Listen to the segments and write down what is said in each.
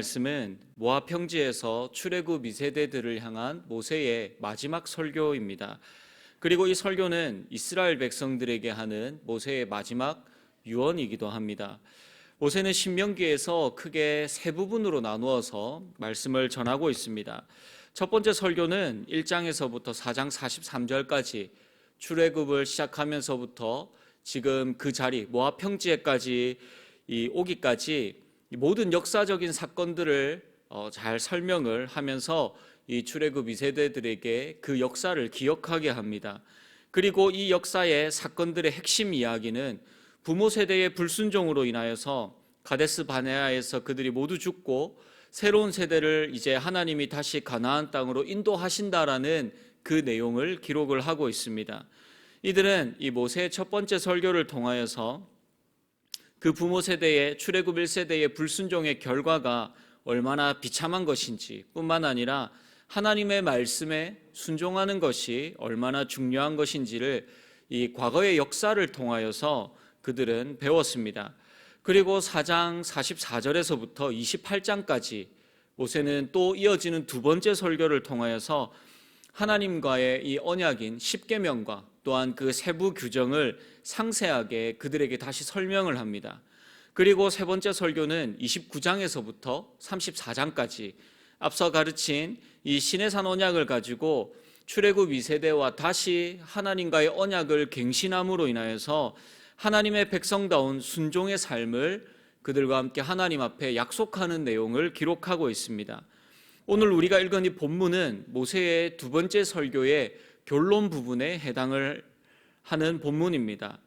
말씀은 모압 평지에서 출애굽 2세대들을 향한 모세의 마지막 설교입니다. 그리고 이 설교는 이스라엘 백성들에게 하는 모세의 마지막 유언이기도 합니다. 모세는 신명기에서 크게 세 부분으로 나누어서 말씀을 전하고 있습니다. 첫 번째 설교는 1장에서부터 4장 43절까지 출애굽을 시작하면서부터 지금 그 자리 모압 평지에까지 오기까지 모든 역사적인 사건들을 잘 설명을 하면서 이 출애굽 2세대들에게 그 역사를 기억하게 합니다. 그리고 이 역사의 사건들의 핵심 이야기는 부모 세대의 불순종으로 인하여서 가데스 바네아에서 그들이 모두 죽고 새로운 세대를 이제 하나님이 다시 가나안 땅으로 인도하신다라는 그 내용을 기록을 하고 있습니다. 이들은 이 모세의 첫 번째 설교를 통하여서 그 부모 세대의 출애굽 1세대의 불순종의 결과가 얼마나 비참한 것인지 뿐만 아니라 하나님의 말씀에 순종하는 것이 얼마나 중요한 것인지를 이 과거의 역사를 통하여서 그들은 배웠습니다. 그리고 4장 44절에서부터 28장까지 모세는 또 이어지는 두 번째 설교를 통하여서 하나님과의 이 언약인 십계명과 또한 그 세부 규정을 상세하게 그들에게 다시 설명을 합니다. 그리고 세 번째 설교는 29장에서부터 34장까지 앞서 가르친 이 시내산 언약을 가지고 출애굽 2세대와 다시 하나님과의 언약을 갱신함으로 인하여서 하나님의 백성다운 순종의 삶을 그들과 함께 하나님 앞에 약속하는 내용을 기록하고 있습니다. 오늘 우리가 읽은 이 본문은 모세의 두 번째 설교의 결론 부분에 해당을 하는 본문입니다.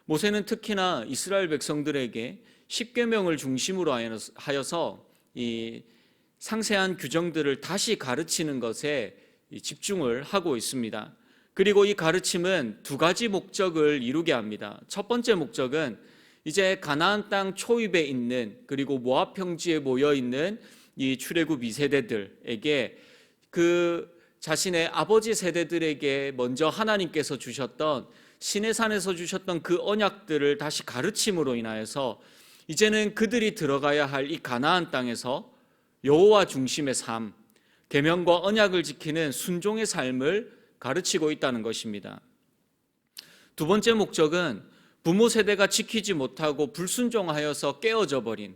모세는 특히나 이스라엘 백성들에게 십계명을 중심으로 하여서 이 상세한 규정들을 다시 가르치는 것에 집중을 하고 있습니다. 그리고 이 가르침은 두 가지 목적을 이루게 합니다. 첫 번째 목적은 이제 가나안 땅 초입에 있는 그리고 모압 평지에 모여 있는 이 출애굽 2세대들에게 그 자신의 아버지 세대들에게 먼저 하나님께서 주셨던 시내산에서 주셨던 그 언약들을 다시 가르침으로 인하여서 이제는 그들이 들어가야 할 이 가나안 땅에서 여호와 중심의 삶, 계명과 언약을 지키는 순종의 삶을 가르치고 있다는 것입니다. 두 번째 목적은 부모 세대가 지키지 못하고 불순종하여서 깨어져 버린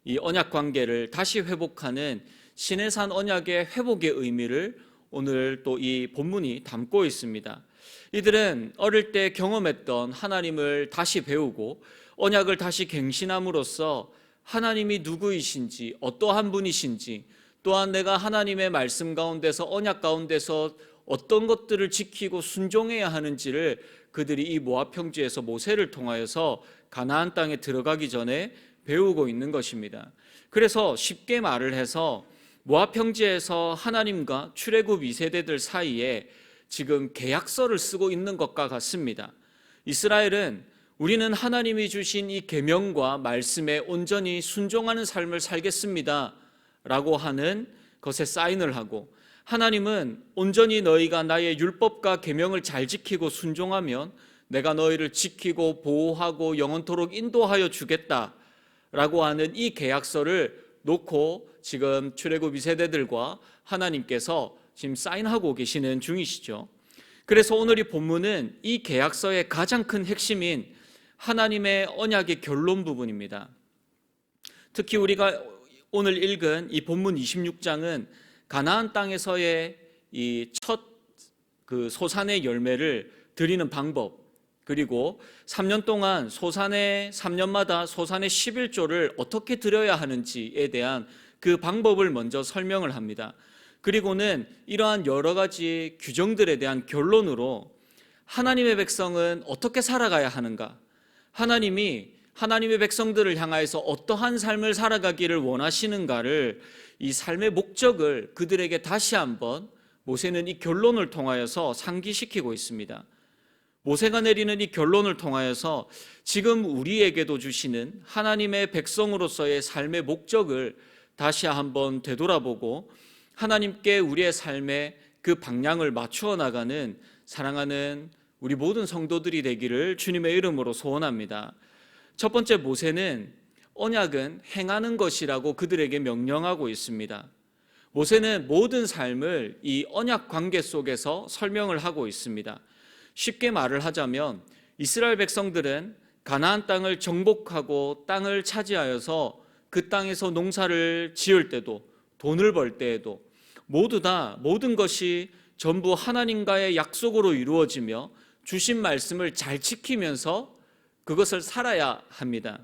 이 언약 관계를 다시 회복하는 시내산 언약의 회복의 의미를 오늘 또 이 본문이 담고 있습니다. 이들은 어릴 때 경험했던 하나님을 다시 배우고 언약을 다시 갱신함으로써 하나님이 누구이신지 어떠한 분이신지 또한 내가 하나님의 말씀 가운데서 언약 가운데서 어떤 것들을 지키고 순종해야 하는지를 그들이 이 모압 평지에서 모세를 통하여서 가나안 땅에 들어가기 전에 배우고 있는 것입니다. 그래서 쉽게 말을 해서 모압 평지에서 하나님과 출애굽 2세대들 사이에 지금 계약서를 쓰고 있는 것과 같습니다. 이스라엘은 우리는 하나님이 주신 이 계명과 말씀에 온전히 순종하는 삶을 살겠습니다 라고 하는 것에 사인을 하고, 하나님은 온전히 너희가 나의 율법과 계명을 잘 지키고 순종하면 내가 너희를 지키고 보호하고 영원토록 인도하여 주겠다 라고 하는 이 계약서를 놓고 지금 출애굽 2세대들과 하나님께서 지금 사인하고 계시는 중이시죠. 그래서 오늘 이 본문은 이 계약서의 가장 큰 핵심인 하나님의 언약의 결론 부분입니다. 특히 우리가 오늘 읽은 이 본문 26장은 가나안 땅에서의 이 첫 그 소산의 열매를 드리는 방법, 그리고 3년 동안 3년마다 소산의 11조를 어떻게 드려야 하는지에 대한 그 방법을 먼저 설명을 합니다. 그리고는 이러한 여러 가지 규정들에 대한 결론으로 하나님의 백성은 어떻게 살아가야 하는가, 하나님이 하나님의 백성들을 향하여서 어떠한 삶을 살아가기를 원하시는가를, 이 삶의 목적을 그들에게 다시 한번 모세는 이 결론을 통하여서 상기시키고 있습니다. 모세가 내리는 이 결론을 통하여서 지금 우리에게도 주시는 하나님의 백성으로서의 삶의 목적을 다시 한번 되돌아보고 하나님께 우리의 삶의 그 방향을 맞추어 나가는 사랑하는 우리 모든 성도들이 되기를 주님의 이름으로 소원합니다. 첫 번째 모세는 언약은 행하는 것이라고 그들에게 명령하고 있습니다. 모세는 모든 삶을 이 언약 관계 속에서 설명을 하고 있습니다. 쉽게 말을 하자면 이스라엘 백성들은 가나안 땅을 정복하고 땅을 차지하여서 그 땅에서 농사를 지을 때도 돈을 벌 때에도 모두 다 모든 것이 전부 하나님과의 약속으로 이루어지며 주신 말씀을 잘 지키면서 그것을 살아야 합니다.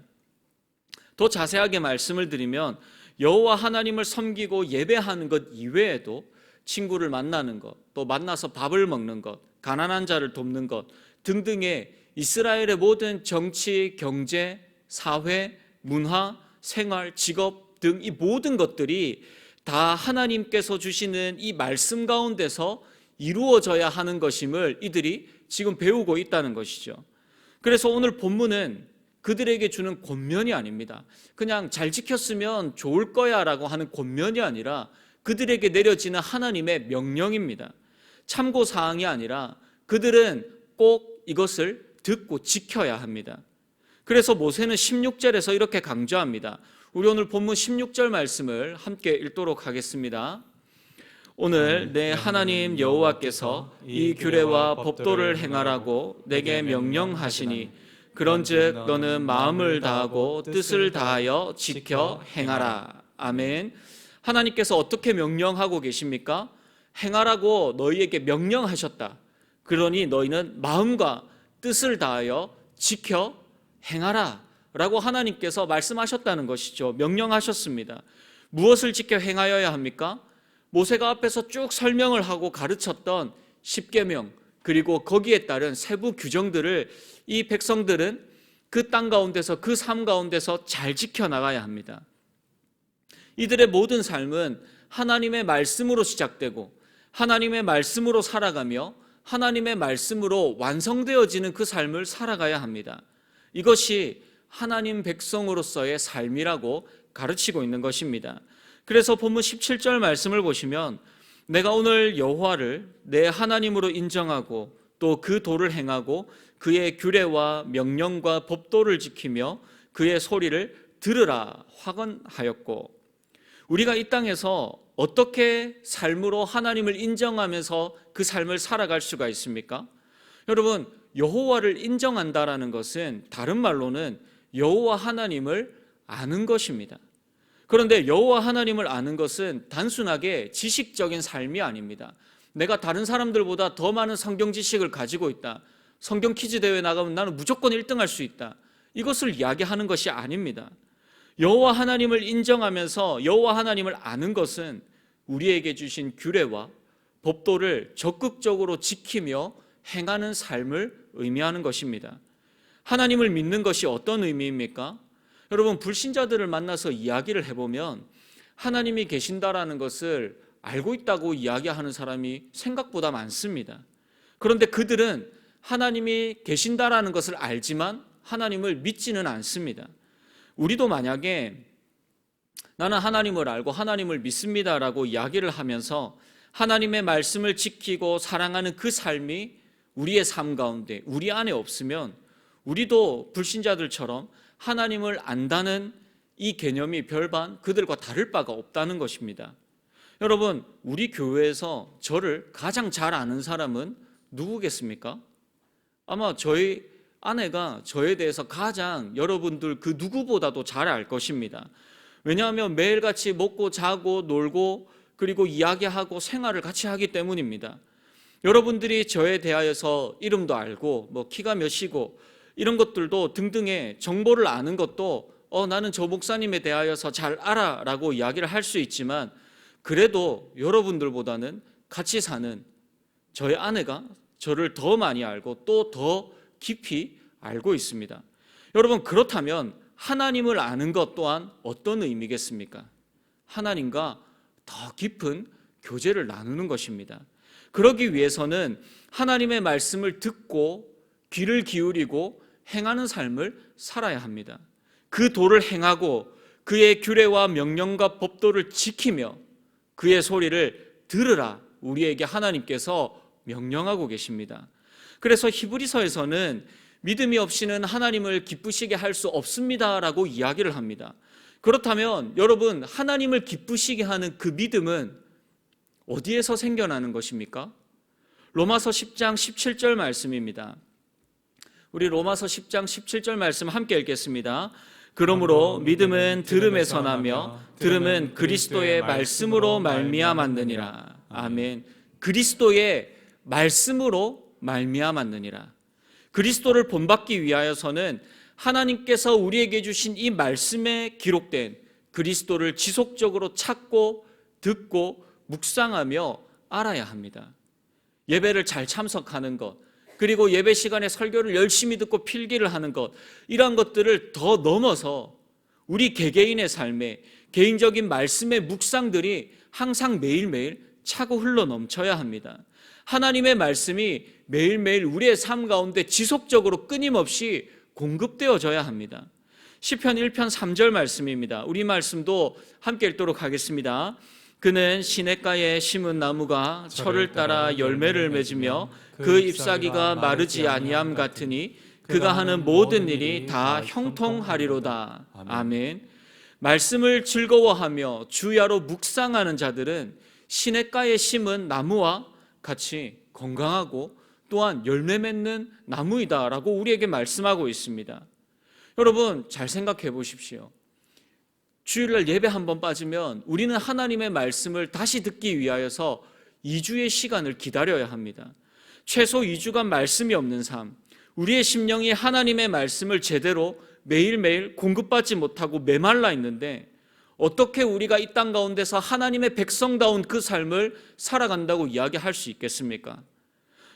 더 자세하게 말씀을 드리면 여호와 하나님을 섬기고 예배하는 것 이외에도 친구를 만나는 것, 또 만나서 밥을 먹는 것, 가난한 자를 돕는 것 등등의 이스라엘의 모든 정치, 경제, 사회, 문화, 생활, 직업 등 이 모든 것들이 다 하나님께서 주시는 이 말씀 가운데서 이루어져야 하는 것임을 이들이 지금 배우고 있다는 것이죠. 그래서 오늘 본문은 그들에게 주는 권면이 아닙니다. 그냥 잘 지켰으면 좋을 거야 라고 하는 권면이 아니라 그들에게 내려지는 하나님의 명령입니다. 참고사항이 아니라 그들은 꼭 이것을 듣고 지켜야 합니다. 그래서 모세는 16절에서 이렇게 강조합니다. 우리 오늘 본문 16절 말씀을 함께 읽도록 하겠습니다. 오늘 내 하나님 여호와께서 이 규례와 법도를 행하라고 내게 명령하시니 그런즉 너는 마음을 다하고 뜻을 다하여 지켜 행하라. 아멘. 하나님께서 어떻게 명령하고 계십니까? 행하라고 너희에게 명령하셨다. 그러니 너희는 마음과 뜻을 다하여 지켜 행하라 라고 하나님께서 말씀하셨다는 것이죠. 명령하셨습니다. 무엇을 지켜 행하여야 합니까? 모세가 앞에서 쭉 설명을 하고 가르쳤던 십계명 그리고 거기에 따른 세부 규정들을 이 백성들은 그 땅 가운데서 그 삶 가운데서 잘 지켜나가야 합니다. 이들의 모든 삶은 하나님의 말씀으로 시작되고 하나님의 말씀으로 살아가며 하나님의 말씀으로 완성되어지는 그 삶을 살아가야 합니다. 이것이 하나님 백성으로서의 삶이라고 가르치고 있는 것입니다. 그래서 본문 17절 말씀을 보시면 내가 오늘 여호와를 내 하나님으로 인정하고 또 그 도를 행하고 그의 규례와 명령과 법도를 지키며 그의 소리를 들으라 확언하였고, 우리가 이 땅에서 어떻게 삶으로 하나님을 인정하면서 그 삶을 살아갈 수가 있습니까? 여러분, 여호와를 인정한다라는 것은 다른 말로는 여호와 하나님을 아는 것입니다. 그런데 여호와 하나님을 아는 것은 단순하게 지식적인 삶이 아닙니다. 내가 다른 사람들보다 더 많은 성경 지식을 가지고 있다. 성경 퀴즈 대회 나가면 나는 무조건 1등할 수 있다. 이것을 이야기하는 것이 아닙니다. 여호와 하나님을 인정하면서 여호와 하나님을 아는 것은 우리에게 주신 규례와 법도를 적극적으로 지키며 행하는 삶을 의미하는 것입니다. 하나님을 믿는 것이 어떤 의미입니까? 여러분, 불신자들을 만나서 이야기를 해보면 하나님이 계신다라는 것을 알고 있다고 이야기하는 사람이 생각보다 많습니다. 그런데 그들은 하나님이 계신다라는 것을 알지만 하나님을 믿지는 않습니다. 우리도 만약에 나는 하나님을 알고 하나님을 믿습니다라고 이야기를 하면서 하나님의 말씀을 지키고 사랑하는 그 삶이 우리의 삶 가운데 우리 안에 없으면 우리도 불신자들처럼 하나님을 안다는 이 개념이 별반 그들과 다를 바가 없다는 것입니다. 여러분, 우리 교회에서 저를 가장 잘 아는 사람은 누구겠습니까? 아마 저희 아내가 저에 대해서 가장 여러분들 그 누구보다도 잘 알 것입니다. 왜냐하면 매일같이 먹고 자고 놀고 그리고 이야기하고 생활을 같이 하기 때문입니다. 여러분들이 저에 대하여서 이름도 알고 뭐 키가 몇이고 이런 것들도 등등의 정보를 아는 것도 나는 저 목사님에 대하여서 잘 알아 라고 이야기를 할 수 있지만, 그래도 여러분들보다는 같이 사는 저의 아내가 저를 더 많이 알고 또 더 깊이 알고 있습니다. 여러분, 그렇다면 하나님을 아는 것 또한 어떤 의미겠습니까? 하나님과 더 깊은 교제를 나누는 것입니다. 그러기 위해서는 하나님의 말씀을 듣고 귀를 기울이고 행하는 삶을 살아야 합니다. 그 도를 행하고 그의 규례와 명령과 법도를 지키며 그의 소리를 들으라 우리에게 하나님께서 명령하고 계십니다. 그래서 히브리서에서는 믿음이 없이는 하나님을 기쁘시게 할 수 없습니다라고 이야기를 합니다. 그렇다면 여러분, 하나님을 기쁘시게 하는 그 믿음은 어디에서 생겨나는 것입니까? 로마서 10장 17절 말씀입니다. 우리 로마서 10장 17절 말씀 함께 읽겠습니다. 그러므로 믿음은 들음에서 나며 들음은 그리스도의 말씀으로 말미암았느니라. 아멘. 그리스도의 말씀으로 말미암았느니라. 그리스도를 본받기 위하여서는 하나님께서 우리에게 주신 이 말씀에 기록된 그리스도를 지속적으로 찾고 듣고 묵상하며 알아야 합니다. 예배를 잘 참석하는 것, 그리고 예배 시간에 설교를 열심히 듣고 필기를 하는 것, 이러한 것들을 더 넘어서 우리 개개인의 삶에 개인적인 말씀의 묵상들이 항상 매일매일 차고 흘러 넘쳐야 합니다. 하나님의 말씀이 매일매일 우리의 삶 가운데 지속적으로 끊임없이 공급되어져야 합니다. 시편 1편 3절 말씀입니다. 우리 말씀도 함께 읽도록 하겠습니다. 그는 시냇가에 심은 나무가 철을 따라 열매를 맺으며 그 잎사귀가 마르지 아니함 같으니 그가 하는 모든 일이 다 형통하리로다. 아멘. 말씀을 즐거워하며 주야로 묵상하는 자들은 시냇가에 심은 나무와 같이 건강하고 또한 열매 맺는 나무이다라고 우리에게 말씀하고 있습니다. 여러분, 잘 생각해 보십시오. 주일날 예배 한번 빠지면 우리는 하나님의 말씀을 다시 듣기 위하여서 2주의 시간을 기다려야 합니다. 최소 2주간 말씀이 없는 삶, 우리의 심령이 하나님의 말씀을 제대로 매일매일 공급받지 못하고 메말라 있는데 어떻게 우리가 이 땅 가운데서 하나님의 백성다운 그 삶을 살아간다고 이야기할 수 있겠습니까?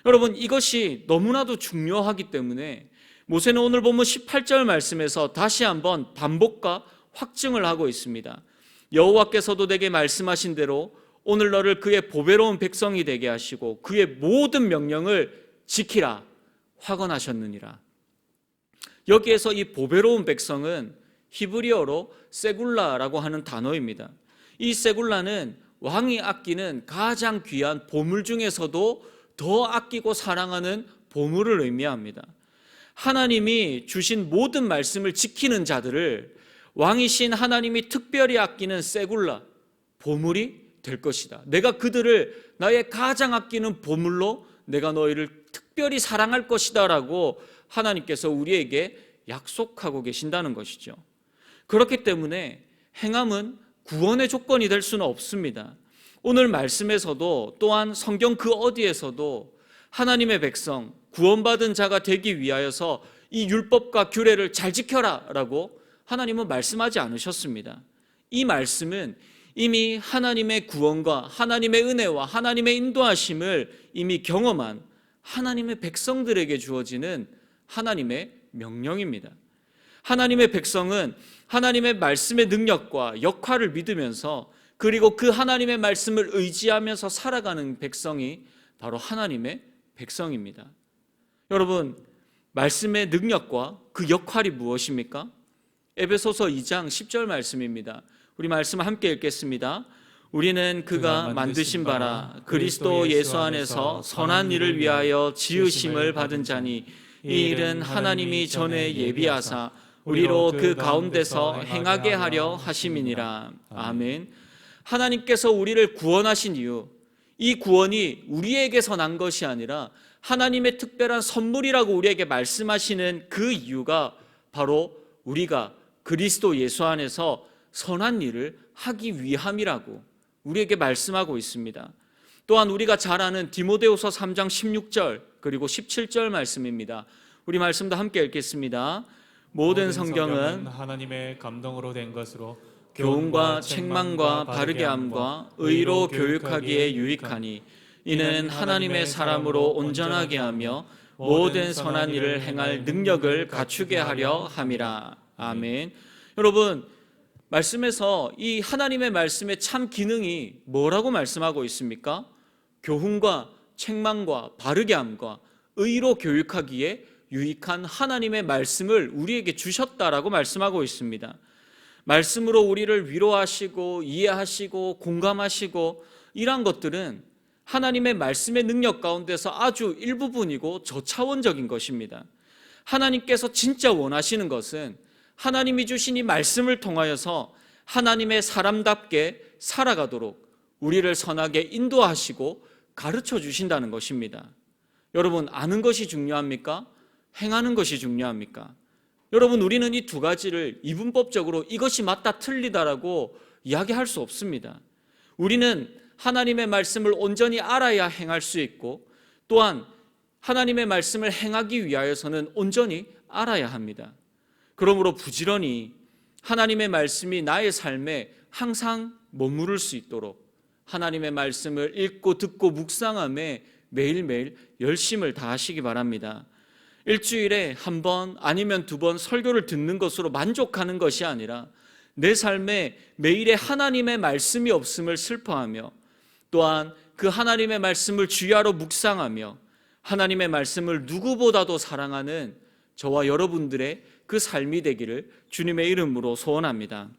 여러분, 이것이 너무나도 중요하기 때문에 모세는 오늘 본문 18절 말씀에서 다시 한번 반복과 확증을 하고 있습니다. 여호와께서도 내게 말씀하신 대로 오늘 너를 그의 보배로운 백성이 되게 하시고 그의 모든 명령을 지키라 확언하셨느니라. 여기에서 이 보배로운 백성은 히브리어로 세굴라라고 하는 단어입니다. 이 세굴라는 왕이 아끼는 가장 귀한 보물 중에서도 더 아끼고 사랑하는 보물을 의미합니다. 하나님이 주신 모든 말씀을 지키는 자들을 왕이신 하나님이 특별히 아끼는 세굴라, 보물이 될 것이다. 내가 그들을 나의 가장 아끼는 보물로 내가 너희를 특별히 사랑할 것이다 라고 하나님께서 우리에게 약속하고 계신다는 것이죠. 그렇기 때문에 행함은 구원의 조건이 될 수는 없습니다. 오늘 말씀에서도 또한 성경 그 어디에서도 하나님의 백성, 구원받은 자가 되기 위하여서 이 율법과 규례를 잘 지켜라 라고 하나님은 말씀하지 않으셨습니다. 이 말씀은 이미 하나님의 구원과 하나님의 은혜와 하나님의 인도하심을 이미 경험한 하나님의 백성들에게 주어지는 하나님의 명령입니다. 하나님의 백성은 하나님의 말씀의 능력과 역할을 믿으면서 그리고 그 하나님의 말씀을 의지하면서 살아가는 백성이 바로 하나님의 백성입니다. 여러분, 말씀의 능력과 그 역할이 무엇입니까? 에베소서 2장 10절 말씀입니다. 우리 말씀 함께 읽겠습니다. 우리는 그가 만드신 바라 그리스도 예수 안에서 선한 일을 위하여 지으심을 받은 자니 이 일은 하나님이 전에 예비하사 우리로 그 가운데서 행하게 하려 하심이니라. 아멘. 하나님께서 우리를 구원하신 이유, 이 구원이 우리에게서 난 것이 아니라 하나님의 특별한 선물이라고 우리에게 말씀하시는 그 이유가 바로 우리가 그리스도 예수 안에서 선한 일을 하기 위함이라고 우리에게 말씀하고 있습니다. 또한 우리가 잘 아는 디모데후서 3장 16절 그리고 17절 말씀입니다. 우리 말씀도 함께 읽겠습니다. 모든 성경은 하나님의 감동으로 된 것으로 교훈과 책망과 바르게 함과 의로 교육하기에 유익하니 이는 하나님의 사람으로 온전하게 하며 모든 선한 일을 행할 능력을 갖추게 하려 함이라. 아멘. 여러분, 말씀에서 이 하나님의 말씀의 참 기능이 뭐라고 말씀하고 있습니까? 교훈과 책망과 바르게 함과 의로 교육하기에 유익한 하나님의 말씀을 우리에게 주셨다라고 말씀하고 있습니다. 말씀으로 우리를 위로하시고 이해하시고 공감하시고 이러한 것들은 하나님의 말씀의 능력 가운데서 아주 일부분이고 저차원적인 것입니다. 하나님께서 진짜 원하시는 것은 하나님이 주신 이 말씀을 통하여서 하나님의 사람답게 살아가도록 우리를 선하게 인도하시고 가르쳐 주신다는 것입니다. 여러분, 아는 것이 중요합니까? 행하는 것이 중요합니까? 여러분, 우리는 이 두 가지를 이분법적으로 이것이 맞다 틀리다라고 이야기할 수 없습니다. 우리는 하나님의 말씀을 온전히 알아야 행할 수 있고, 또한 하나님의 말씀을 행하기 위하여서는 온전히 알아야 합니다. 그러므로 부지런히 하나님의 말씀이 나의 삶에 항상 머무를 수 있도록 하나님의 말씀을 읽고 듣고 묵상함에 매일매일 열심을 다하시기 바랍니다. 일주일에 한 번 아니면 두 번 설교를 듣는 것으로 만족하는 것이 아니라 내 삶에 매일의 하나님의 말씀이 없음을 슬퍼하며, 또한 그 하나님의 말씀을 주야로 묵상하며 하나님의 말씀을 누구보다도 사랑하는 저와 여러분들의 그 삶이 되기를 주님의 이름으로 소원합니다.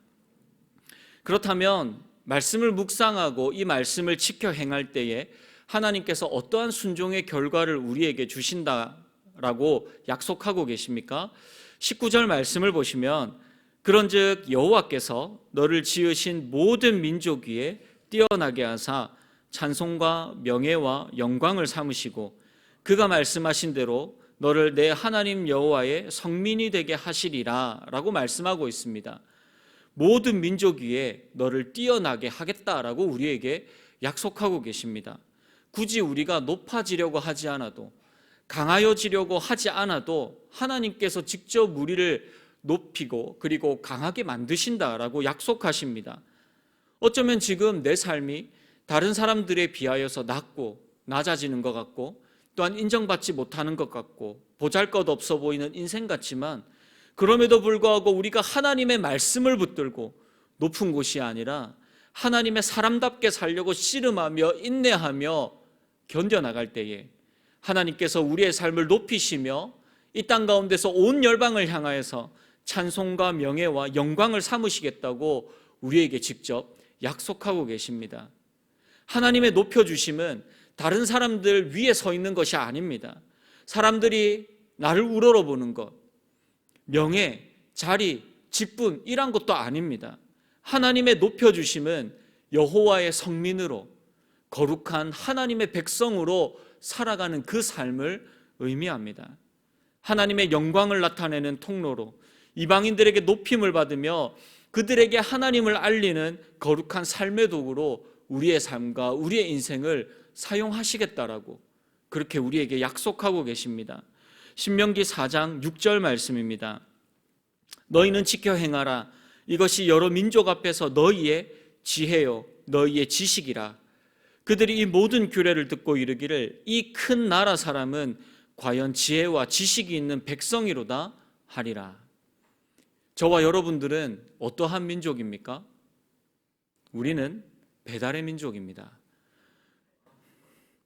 그렇다면 말씀을 묵상하고 이 말씀을 지켜 행할 때에 하나님께서 어떠한 순종의 결과를 우리에게 주신다라고 약속하고 계십니까? 19절 말씀을 보시면 그런즉 여호와께서 너를 지으신 모든 민족 위에 뛰어나게 하사 찬송과 명예와 영광을 삼으시고 그가 말씀하신 대로 너를 내 하나님 여호와의 성민이 되게 하시리라 라고 말씀하고 있습니다. 모든 민족 위에 너를 뛰어나게 하겠다라고 우리에게 약속하고 계십니다. 굳이 우리가 높아지려고 하지 않아도, 강하여지려고 하지 않아도 하나님께서 직접 우리를 높이고 그리고 강하게 만드신다라고 약속하십니다. 어쩌면 지금 내 삶이 다른 사람들에 비하여서 낮고 낮아지는 것 같고, 또한 인정받지 못하는 것 같고 보잘것없어 보이는 인생 같지만, 그럼에도 불구하고 우리가 하나님의 말씀을 붙들고 높은 곳이 아니라 하나님의 사람답게 살려고 씨름하며 인내하며 견뎌나갈 때에 하나님께서 우리의 삶을 높이시며 이 땅 가운데서 온 열방을 향하여서 찬송과 명예와 영광을 삼으시겠다고 우리에게 직접 약속하고 계십니다. 하나님의 높여주심은 다른 사람들 위에 서 있는 것이 아닙니다. 사람들이 나를 우러러보는 것, 명예, 자리, 직분 이란 것도 아닙니다. 하나님의 높여주심은 여호와의 성민으로 거룩한 하나님의 백성으로 살아가는 그 삶을 의미합니다. 하나님의 영광을 나타내는 통로로 이방인들에게 높임을 받으며 그들에게 하나님을 알리는 거룩한 삶의 도구로 우리의 삶과 우리의 인생을 사용하시겠다라고 그렇게 우리에게 약속하고 계십니다. 신명기 4장 6절 말씀입니다. 너희는 지켜 행하라. 이것이 여러 민족 앞에서 너희의 지혜요 너희의 지식이라. 그들이 이 모든 규례를 듣고 이르기를 이 큰 나라 사람은 과연 지혜와 지식이 있는 백성이로다 하리라. 저와 여러분들은 어떠한 민족입니까? 우리는 배달의 민족입니다.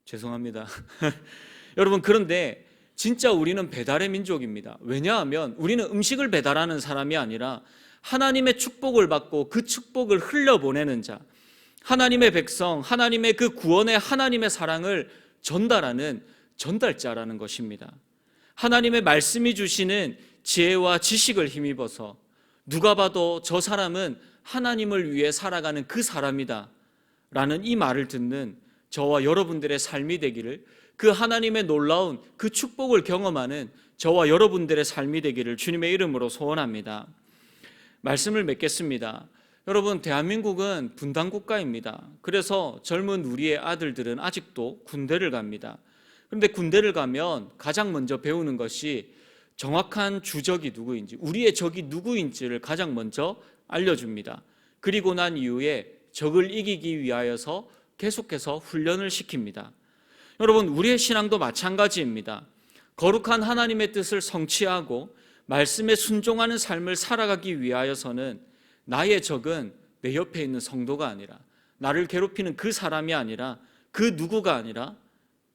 죄송합니다. 여러분, 그런데 진짜 우리는 배달의 민족입니다. 왜냐하면 우리는 음식을 배달하는 사람이 아니라 하나님의 축복을 받고 그 축복을 흘려보내는 자, 하나님의 백성, 하나님의 그 구원의 하나님의 사랑을 전달하는 전달자라는 것입니다. 하나님의 말씀이 주시는 지혜와 지식을 힘입어서 누가 봐도 저 사람은 하나님을 위해 살아가는 그 사람이다 라는 이 말을 듣는 저와 여러분들의 삶이 되기를, 그 하나님의 놀라운 그 축복을 경험하는 저와 여러분들의 삶이 되기를 주님의 이름으로 소원합니다. 말씀을 맺겠습니다. 여러분, 대한민국은 분단국가입니다. 그래서 젊은 우리의 아들들은 아직도 군대를 갑니다. 그런데 군대를 가면 가장 먼저 배우는 것이 정확한 주적이 누구인지, 우리의 적이 누구인지를 가장 먼저 알려줍니다. 그리고 난 이후에 적을 이기기 위하여서 계속해서 훈련을 시킵니다. 여러분, 우리의 신앙도 마찬가지입니다. 거룩한 하나님의 뜻을 성취하고 말씀에 순종하는 삶을 살아가기 위하여서는 나의 적은 내 옆에 있는 성도가 아니라, 나를 괴롭히는 그 사람이 아니라, 그 누구가 아니라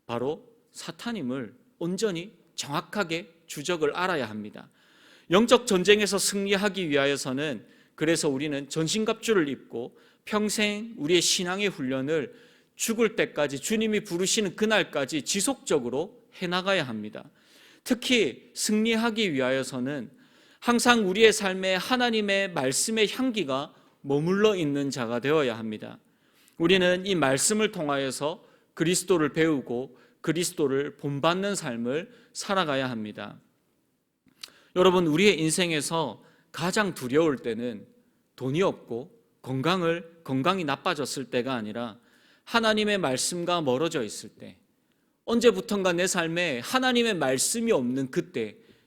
바로 사탄임을 온전히 정확하게 주적을 알아야 합니다. 영적 전쟁에서 승리하기 위하여서는 그래서 우리는 전신갑주를 입고 평생 우리의 신앙의 훈련을 죽을 때까지, 주님이 부르시는 그날까지 지속적으로 해나가야 합니다. 특히 승리하기 위하여서는 항상 우리의 삶에 하나님의 말씀의 향기가 머물러 있는 자가 되어야 합니다. 우리는 이 말씀을 통하여서 그리스도를 배우고 그리스도를 본받는 삶을 살아가야 합니다. 여러분, 우리의 인생에서 가장 두려울 때는 돈이 없고 건강이 나빠졌을 때가 아니라 하나님의 말씀과 멀어져 있을 때, 언제부턴가 내 삶에 하나님의 말씀이 없는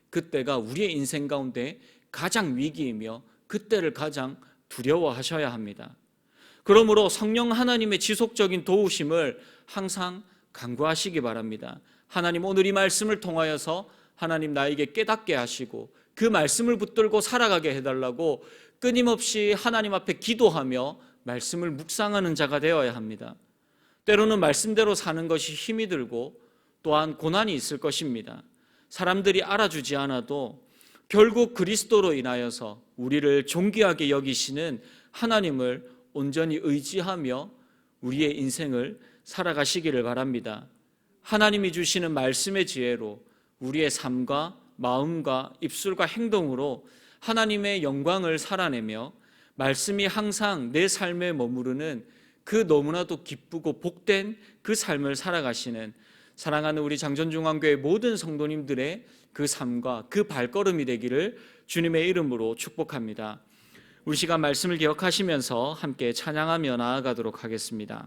그때가 우리의 인생 가운데 가장 위기이며 그때를 가장 두려워하셔야 합니다. 그러므로 성령 하나님의 지속적인 도우심을 항상 간구하시기 바랍니다. 하나님, 오늘 이 말씀을 통하여서 하나님 나에게 깨닫게 하시고 그 말씀을 붙들고 살아가게 해달라고 끊임없이 하나님 앞에 기도하며 말씀을 묵상하는 자가 되어야 합니다. 때로는 말씀대로 사는 것이 힘이 들고 또한 고난이 있을 것입니다. 사람들이 알아주지 않아도 결국 그리스도로 인하여서 우리를 존귀하게 여기시는 하나님을 온전히 의지하며 우리의 인생을 살아가시기를 바랍니다. 하나님이 주시는 말씀의 지혜로 우리의 삶과 마음과 입술과 행동으로 하나님의 영광을 살아내며 말씀이 항상 내 삶에 머무르는 그 너무나도 기쁘고 복된 그 삶을 살아가시는 사랑하는 우리 장전중앙교회 모든 성도님들의 그 삶과 그 발걸음이 되기를 주님의 이름으로 축복합니다. 우리 시간 말씀을 기억하시면서 함께 찬양하며 나아가도록 하겠습니다.